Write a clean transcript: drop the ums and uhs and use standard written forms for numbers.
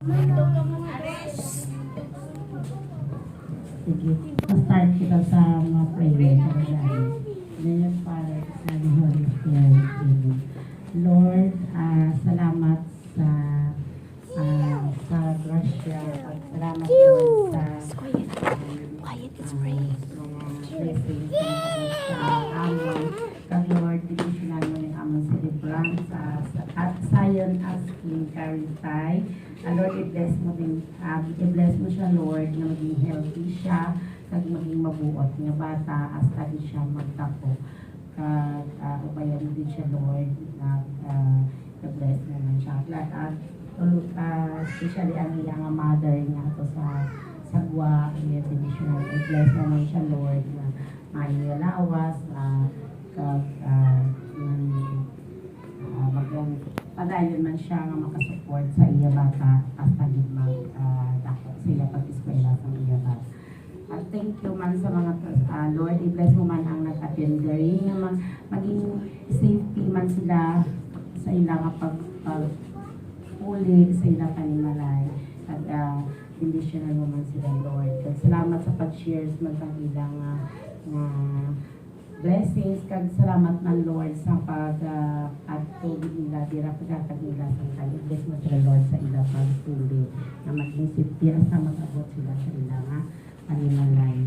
Sige, start kita sa mga prayer. Ngayon, Father, sa Holy Spirit. Amen. Lord, salamat sa grasya at salamat Lord sa Quiet, it's praying. mga blessings sa amon. Kag Lord, divisionan mo yung amon celebrants at sayon as King Carintay. Lord, i-bless mo din, i-bless mo siya Lord na maging healthy siya kag maging mabuot nga bata hasta di siya magtapo. Kag ubayan din siya Lord na i-bless naman siya. At especially ang iyang mother niya to sa sagwa, i-divisional, i-bless naman siya Lord na maiyalawas, kag padayon man siya nga makasupport sa iya bata hasta gid dako sila pag-eskwela sa iya bata. Thank you man sa mga Lord, i-bless mo man ang nag-attend diri nga maging safety man sila sa ilang pag-uli sa ilang panimalay at conditional mo man sila Lord. Salamat sa pag-shares man sa ilang blessings, kag salamat man Lord sa pag-atubig nila, dira pagkatag nila sa kayo. Bless mo sila Lord sa ilang pag-tuli na maging safety sa mag-abot sila sa ilang panimalay.